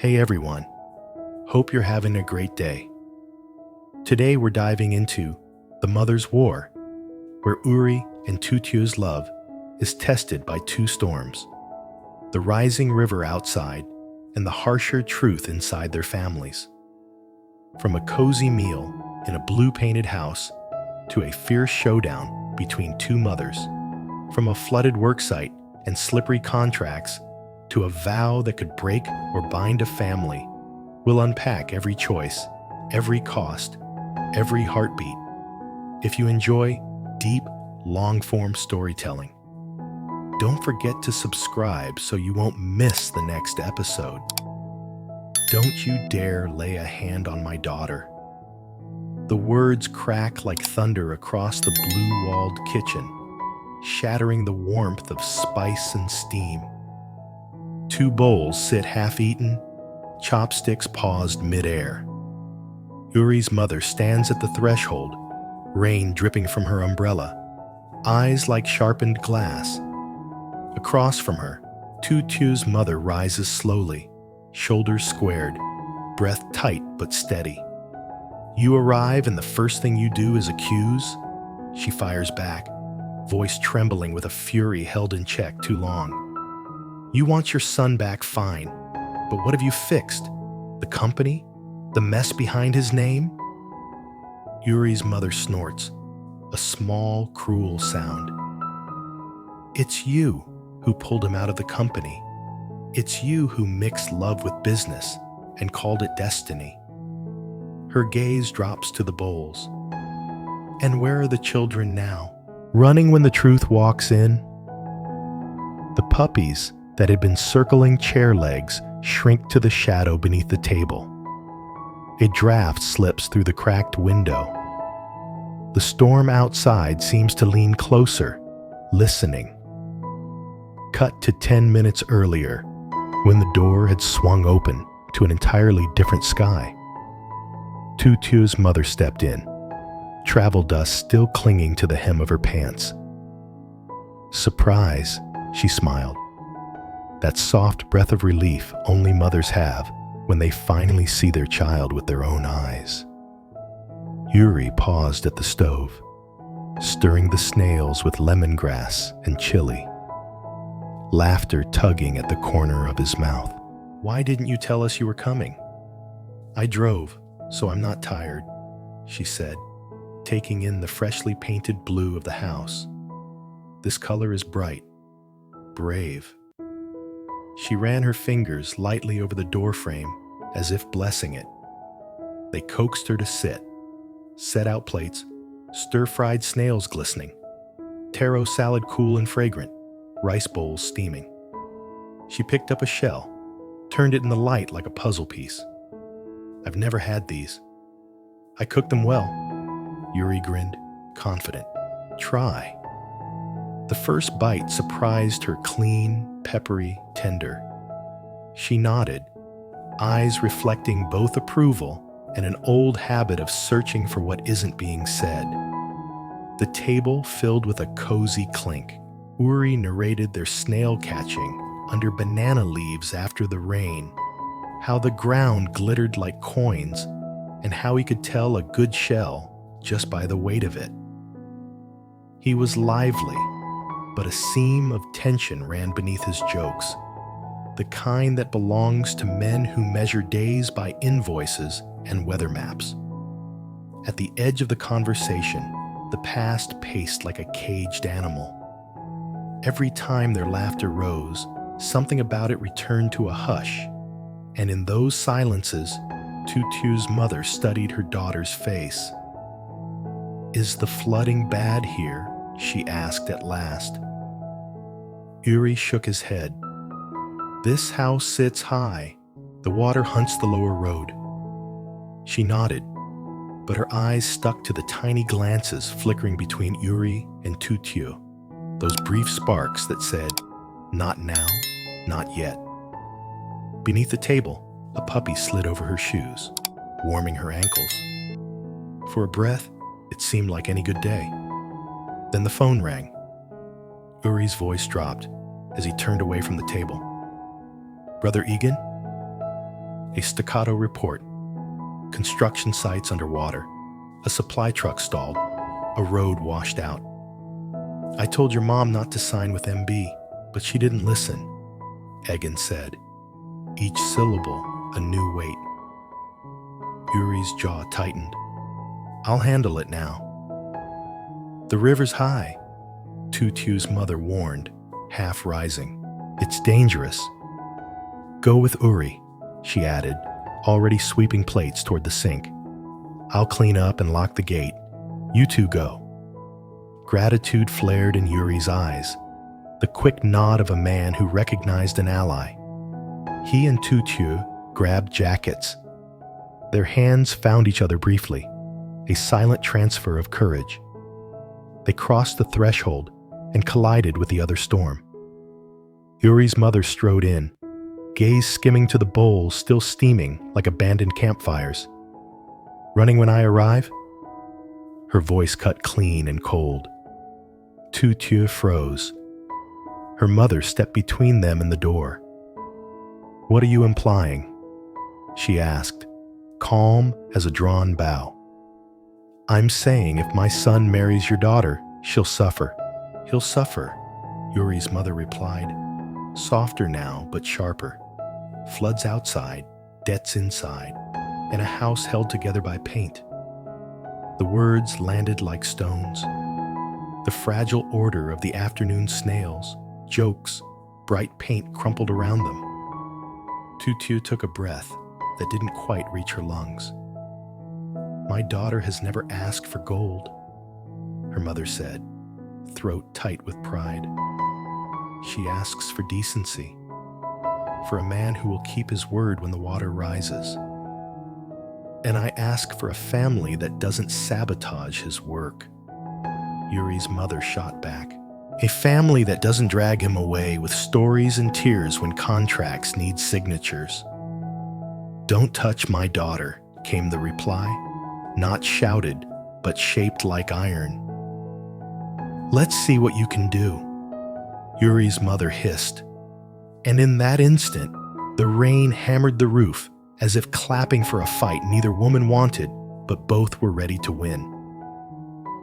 Hey everyone, hope you're having a great day. Today we're diving into The Mother's War, where Uri and Tu Tieu's love is tested by two storms, the rising river outside and the harsher truth inside their families. From a cozy meal in a blue-painted house to a fierce showdown between two mothers, from a flooded worksite and slippery contracts to a vow that could break or bind a family, we'll unpack every choice, every cost, every heartbeat. If you enjoy deep, long-form storytelling, don't forget to subscribe so you won't miss the next episode. Don't you dare lay a hand on my daughter. The words crack like thunder across the blue-walled kitchen, shattering the warmth of spice and steam. Two bowls sit half-eaten, chopsticks paused mid-air. Uri's mother stands at the threshold, rain dripping from her umbrella, eyes like sharpened glass. Across from her, Tu Tieu's mother rises slowly, shoulders squared, breath tight but steady. You arrive and the first thing you do is accuse? She fires back, voice trembling with a fury held in check too long. You want your son back, fine, but what have you fixed? The company? The mess behind his name? Uri's mother snorts, a small, cruel sound. It's you who pulled him out of the company. It's you who mixed love with business and called it destiny. Her gaze drops to the bowls. And where are the children now? Running when the truth walks in? The puppies that had been circling chair legs shrink to the shadow beneath the table. A draft slips through the cracked window. The storm outside seems to lean closer, listening. Cut to 10 minutes earlier, when the door had swung open to an entirely different sky. Tu Tieu's mother stepped in, travel dust still clinging to the hem of her pants. Surprise, she smiled. That soft breath of relief only mothers have when they finally see their child with their own eyes. Uri paused at the stove, stirring the snails with lemongrass and chili, laughter tugging at the corner of his mouth. Why didn't you tell us you were coming? I drove, so I'm not tired, she said, taking in the freshly painted blue of the house. This color is bright, brave. She ran her fingers lightly over the doorframe as if blessing it. They coaxed her to sit, set out plates, stir-fried snails glistening, taro salad cool and fragrant, rice bowls steaming. She picked up a shell, turned it in the light like a puzzle piece. I've never had these. I cooked them well. Uri grinned, confident. Try. The first bite surprised her clean, peppery, tender. She nodded, eyes reflecting both approval and an old habit of searching for what isn't being said. The table filled with a cozy clink. Uri narrated their snail catching under banana leaves after the rain, how the ground glittered like coins, and how he could tell a good shell just by the weight of it. He was lively, but a seam of tension ran beneath his jokes, the kind that belongs to men who measure days by invoices and weather maps. At the edge of the conversation, the past paced like a caged animal. Every time their laughter rose, something about it returned to a hush, and in those silences, Tu Tieu's mother studied her daughter's face. Is the flooding bad here? She asked at last. Uri shook his head. This house sits high. The water hunts the lower road. She nodded, but her eyes stuck to the tiny glances flickering between Uri and Tu Tieu, those brief sparks that said, not now, not yet. Beneath the table, a puppy slid over her shoes, warming her ankles. For a breath, it seemed like any good day. Then the phone rang. Uri's voice dropped as he turned away from the table. Brother Egan? A staccato report. Construction sites underwater. A supply truck stalled. A road washed out. I told your mom not to sign with MB, but she didn't listen, Egan said, each syllable a new weight. Uri's jaw tightened. I'll handle it now. The river's high, Tu Tieu's mother warned, half rising. It's dangerous. Go with Uri, she added, already sweeping plates toward the sink. I'll clean up and lock the gate. You two go. Gratitude flared in Uri's eyes, the quick nod of a man who recognized an ally. He and Tu Tieu grabbed jackets. Their hands found each other briefly, a silent transfer of courage. They crossed the threshold and collided with the other storm. Uri's mother strode in, gaze skimming to the bowls still steaming like abandoned campfires. Running when I arrive? Her voice cut clean and cold. Tu Tieu froze. Her mother stepped between them and the door. What are you implying? She asked, calm as a drawn bow. I'm saying if my son marries your daughter, she'll suffer. He'll suffer, Uri's mother replied, softer now but sharper. Floods outside, debts inside, and a house held together by paint. The words landed like stones. The fragile order of the afternoon snails, jokes, bright paint crumpled around them. Tu Tieu took a breath that didn't quite reach her lungs. My daughter has never asked for gold, her mother said, throat tight with pride. She asks for decency, for a man who will keep his word when the water rises. And I ask for a family that doesn't sabotage his work. Uri's mother shot back. A family that doesn't drag him away with stories and tears when contracts need signatures. Don't touch my daughter, came the reply, not shouted, but shaped like iron. Let's see what you can do, Uri's mother hissed. And in that instant, the rain hammered the roof as if clapping for a fight neither woman wanted, but both were ready to win.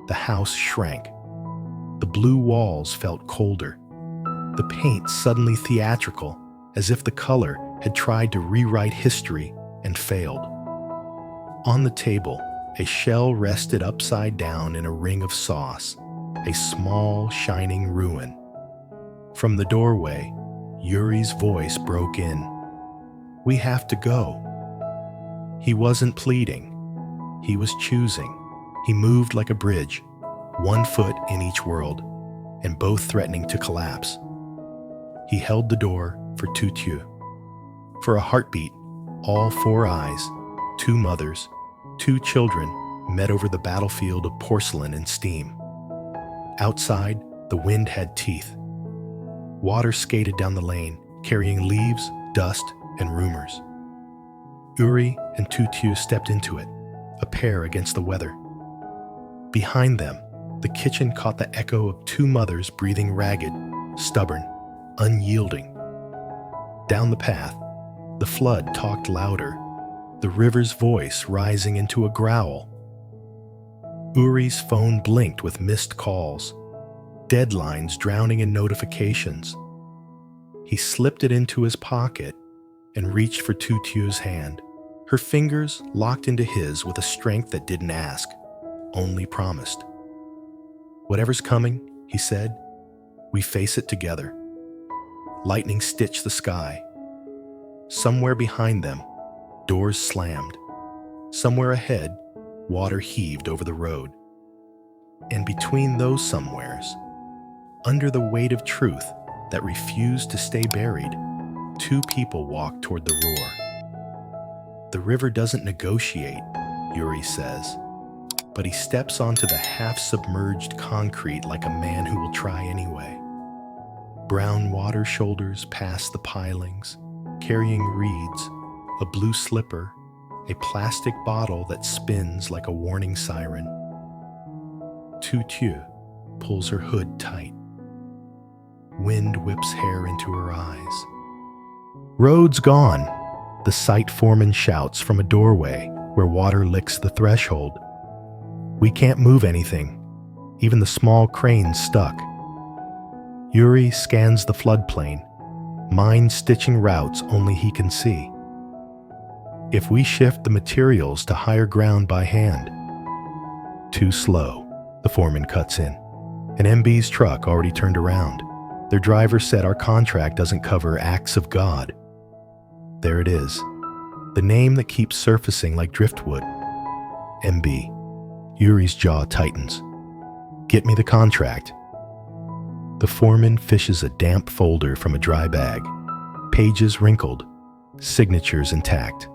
The house shrank. The blue walls felt colder. The paint suddenly theatrical, as if the color had tried to rewrite history and failed. On the table, a shell rested upside down in a ring of sauce, a small, shining ruin. From the doorway, Uri's voice broke in. We have to go. He wasn't pleading. He was choosing. He moved like a bridge, one foot in each world, and both threatening to collapse. He held the door for Tu Tieu. For a heartbeat, all four eyes, two mothers, two children met over the battlefield of porcelain and steam. Outside, the wind had teeth. Water skated down the lane, carrying leaves, dust, and rumors. Uri and Tu Tieu stepped into it, a pair against the weather. Behind them, the kitchen caught the echo of two mothers breathing ragged, stubborn, unyielding. Down the path, the flood talked louder, the river's voice rising into a growl. Uri's phone blinked with missed calls, deadlines drowning in notifications. He slipped it into his pocket and reached for Tu Tieu's hand. Her fingers locked into his with a strength that didn't ask, only promised. Whatever's coming, he said, we face it together. Lightning stitched the sky. Somewhere behind them, doors slammed. Somewhere ahead, water heaved over the road. And between those somewheres, under the weight of truth that refused to stay buried, two people walked toward the roar. The river doesn't negotiate, Uri says, but he steps onto the half-submerged concrete like a man who will try anyway. Brown water shoulders past the pilings, carrying reeds, a blue slipper, a plastic bottle that spins like a warning siren. Tu Tieu pulls her hood tight. Wind whips hair into her eyes. Road's gone, the site foreman shouts from a doorway where water licks the threshold. We can't move anything, even the small crane's stuck. Uri scans the floodplain, mind-stitching routes only he can see. If we shift the materials to higher ground by hand. Too slow, the foreman cuts in. An MB's truck already turned around. Their driver said our contract doesn't cover acts of God. There it is, the name that keeps surfacing like driftwood. MB. Uri's jaw tightens. Get me the contract. The foreman fishes a damp folder from a dry bag, pages wrinkled, signatures intact.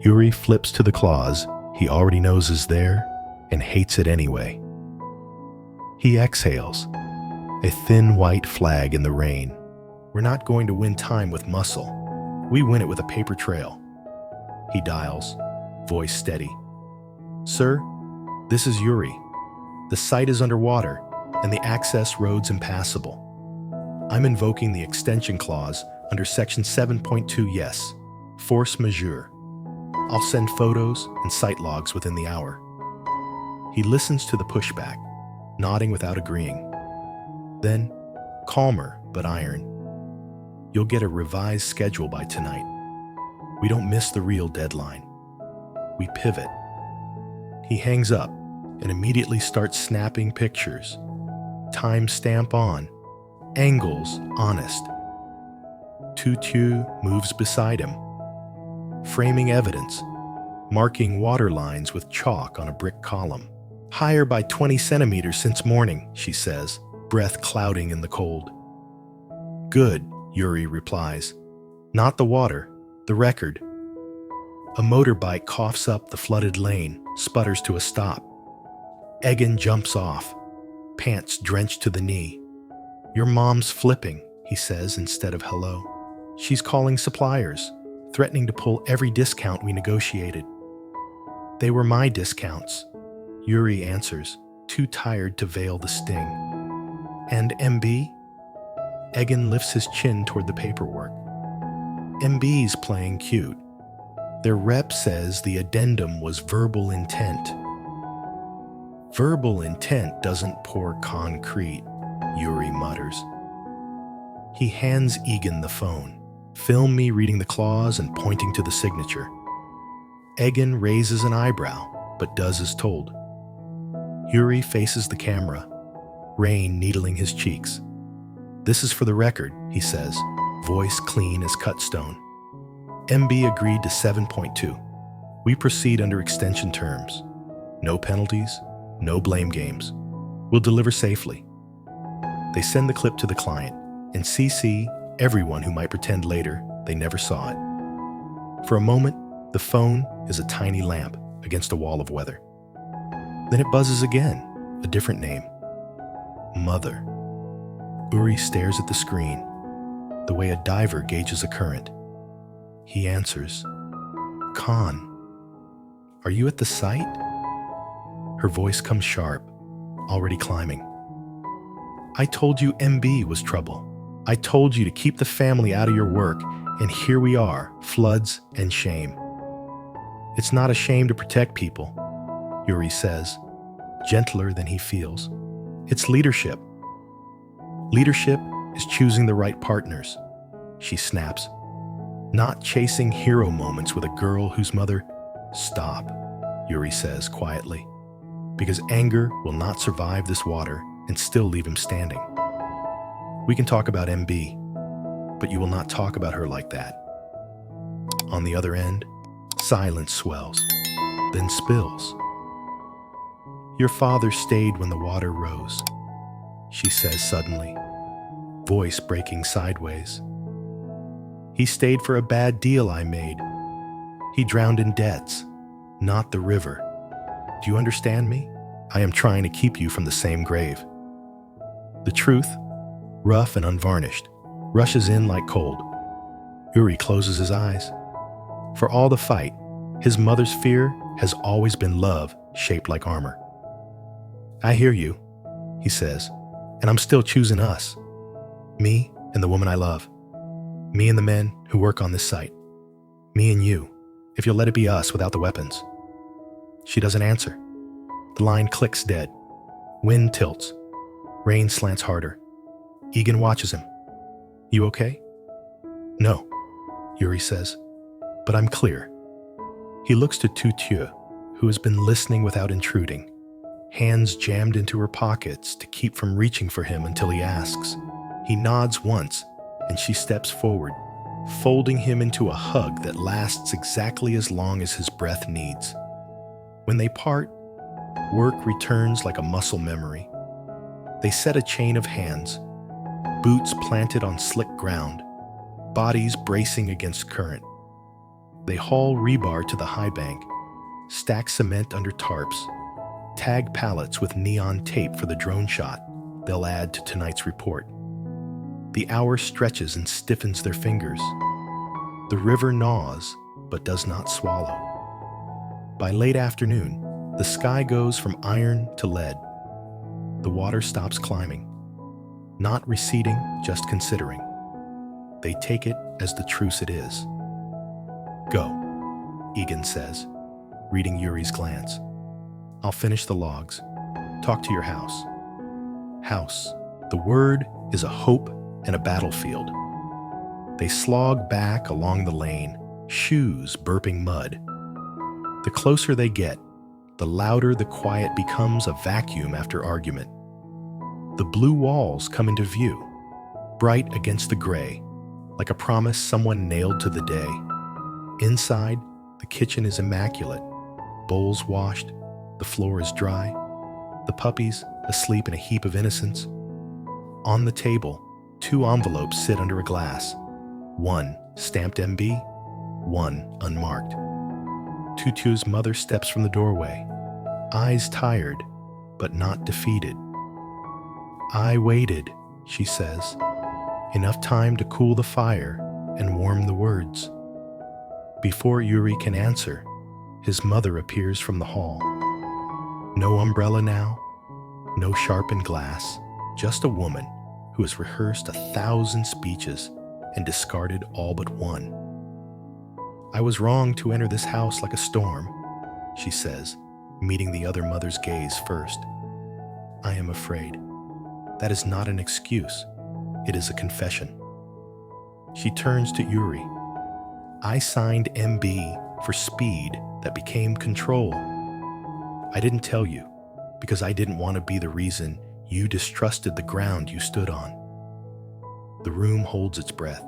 Uri flips to the clause he already knows is there and hates it anyway. He exhales, a thin white flag in the rain. We're not going to win time with muscle. We win it with a paper trail. He dials, voice steady. Sir, this is Uri. The site is underwater and the access road's impassable. I'm invoking the extension clause under section 7.2 yes, force majeure. I'll send photos and site logs within the hour. He listens to the pushback, nodding without agreeing. Then, calmer but iron. You'll get a revised schedule by tonight. We don't miss the real deadline. We pivot. He hangs up and immediately starts snapping pictures. Time stamp on, angles honest. Tu Tieu moves beside him, framing evidence, marking water lines with chalk on a brick column. Higher by 20 centimeters since morning, she says, breath clouding in the cold. Good, Uri replies. Not the water, the record. A motorbike coughs up the flooded lane, sputters to a stop. Egan jumps off, pants drenched to the knee. Your mom's flipping, he says instead of hello. She's calling suppliers, threatening to pull every discount we negotiated. They were my discounts, Uri answers, too tired to veil the sting. And MB? Egan lifts his chin toward the paperwork. MB's playing cute. Their rep says the addendum was verbal intent. Verbal intent doesn't pour concrete, Uri mutters. He hands Egan the phone. Film me reading the clause and pointing to the signature. Egan raises an eyebrow, but does as told. Uri faces the camera, rain needling his cheeks. This is for the record, he says, voice clean as cut stone. MB agreed to 7.2. We proceed under extension terms. No penalties, no blame games. We'll deliver safely. They send the clip to the client and CC everyone who might pretend later they never saw it. For a moment, the phone is a tiny lamp against a wall of weather. Then it buzzes again, a different name. Mother. Uri stares at the screen, the way a diver gauges a current. He answers, Khan. Are you at the site? Her voice comes sharp, already climbing. I told you MB was trouble. I told you to keep the family out of your work, and here we are, floods and shame. It's not a shame to protect people, Uri says, gentler than he feels. It's leadership. Leadership is choosing the right partners, she snaps. Not chasing hero moments with a girl whose mother... Stop, Uri says quietly, because anger will not survive this water and still leave him standing. We can talk about MB, but you will not talk about her like that. On the other end, silence swells, then spills. Your father stayed when the water rose, she says suddenly, voice breaking sideways. He stayed for a bad deal I made. He drowned in debts, not the river. Do you understand me? I am trying to keep you from the same grave. The truth, rough and unvarnished, rushes in like cold. Uri closes his eyes. For all the fight, his mother's fear has always been love shaped like armor. I hear you, he says, and I'm still choosing us. Me and the woman I love. Me and the men who work on this site. Me and you, if you'll let it be us without the weapons. She doesn't answer. The line clicks dead. Wind tilts. Rain slants harder. Egan watches him. You okay? No, Uri says, but I'm clear. He looks to Tu Tieu, who has been listening without intruding, hands jammed into her pockets to keep from reaching for him until he asks. He nods once, and she steps forward, folding him into a hug that lasts exactly as long as his breath needs. When they part, work returns like a muscle memory. They set a chain of hands, boots planted on slick ground, bodies bracing against current. They haul rebar to the high bank, stack cement under tarps, tag pallets with neon tape for the drone shot they'll add to tonight's report. The hour stretches and stiffens their fingers. The river gnaws, but does not swallow. By late afternoon, the sky goes from iron to lead. The water stops climbing, not receding, just considering. They take it as the truce it is. Go, Egan says, reading Uri's glance. I'll finish the logs. Talk to your house. House. The word is a hope and a battlefield. They slog back along the lane, shoes burping mud. The closer they get, the louder the quiet becomes a vacuum after argument. The blue walls come into view, bright against the gray, like a promise someone nailed to the day. Inside, the kitchen is immaculate, bowls washed, the floor is dry, the puppies asleep in a heap of innocence. On the table, 2 envelopes sit under a glass, one stamped MB, one unmarked. Tu Tieu's mother steps from the doorway, eyes tired, but not defeated. I waited, she says, enough time to cool the fire and warm the words. Before Uri can answer, his mother appears from the hall. No umbrella now, no sharpened glass, just a woman who has rehearsed 1,000 speeches and discarded all but one. I was wrong to enter this house like a storm, she says, meeting the other mother's gaze first. I am afraid. That is not an excuse. It is a confession. She turns to Uri. I signed MB for speed that became control. I didn't tell you because I didn't want to be the reason you distrusted the ground you stood on. The room holds its breath.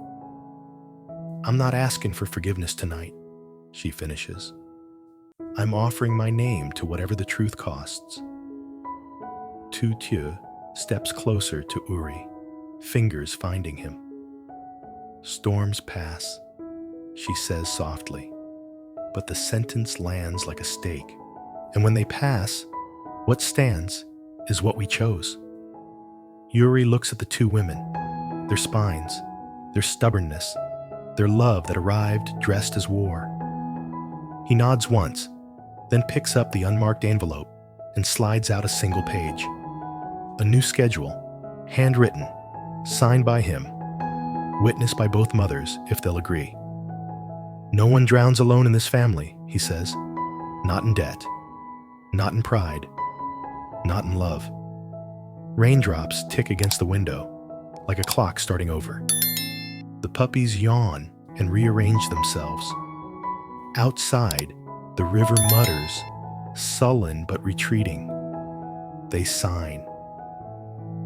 I'm not asking for forgiveness tonight, she finishes. I'm offering my name to whatever the truth costs. Tu Tieu steps closer to Uri, fingers finding him. Storms pass, she says softly, but the sentence lands like a stake. And when they pass, what stands is what we chose. Uri looks at the 2 women, their spines, their stubbornness, their love that arrived dressed as war. He nods once, then picks up the unmarked envelope and slides out a single page. A new schedule, handwritten, signed by him, witnessed by both mothers if they'll agree. No one drowns alone in this family, he says. Not in debt, not in pride, not in love. Raindrops tick against the window, like a clock starting over. The puppies yawn and rearrange themselves. Outside, the river mutters, sullen but retreating. They sign.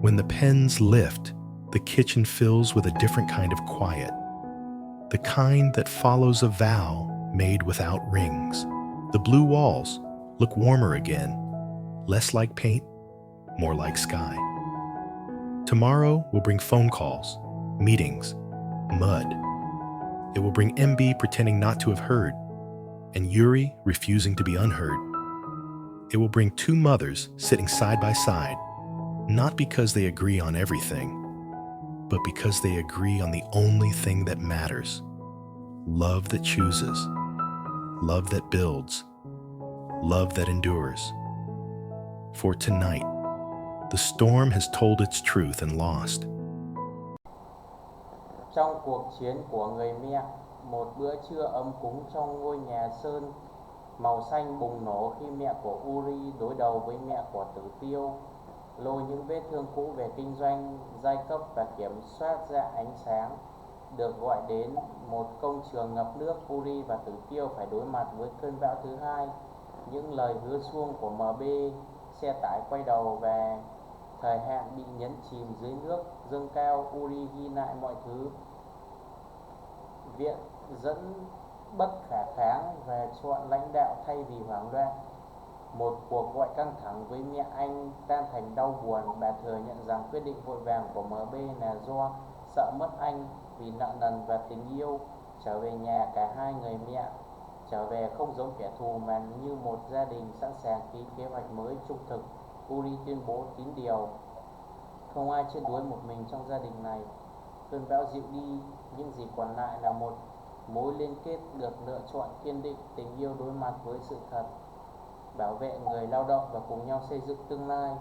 When the pens lift, the kitchen fills with a different kind of quiet. The kind that follows a vow made without rings. The blue walls look warmer again, less like paint, more like sky. Tomorrow will bring phone calls, meetings, mud. It will bring MB pretending not to have heard, and Uri refusing to be unheard. It will bring 2 mothers sitting side by side, not because they agree on everything, but because they agree on the only thing that matters. Love that chooses, love that builds, love that endures. For tonight, the storm has told its truth and lost. Trong cuộc chiến của người mẹ, Một bữa trưa ấm cúng trong ngôi nhà sơn màu xanh bùng nổ khi mẹ của Uri đối đầu với mẹ của Tử Tiêu, lôi những vết thương cũ về kinh doanh, giai cấp và kiểm soát ra ánh sáng. Được gọi đến một công trường ngập nước, Uri và Tử Tiêu phải đối mặt với cơn bão thứ hai. Những lời hứa suông của MB, xe tải quay đầu và thời hạn bị nhấn chìm dưới nước dâng cao. Uri ghi lại mọi thứ, viện dẫn bất khả kháng và chọn lãnh đạo thay vì hoảng loạn. Một cuộc gọi căng thẳng với mẹ anh tan thành đau buồn. Bà thừa nhận rằng quyết định vội vàng của MB là do sợ mất anh vì nợ nần và tình yêu. Trở về nhà, cả hai người mẹ trở về không giống kẻ thù mà như một gia đình sẵn sàng ký kế hoạch mới trung thực. Uri tuyên bố tín điều: không ai chết đuối một mình trong gia đình này. Cơn bão dịu đi, những gì còn lại là một mối liên kết được lựa chọn kiên định, tình yêu đối mặt với sự thật, bảo vệ người lao động và cùng nhau xây dựng tương lai.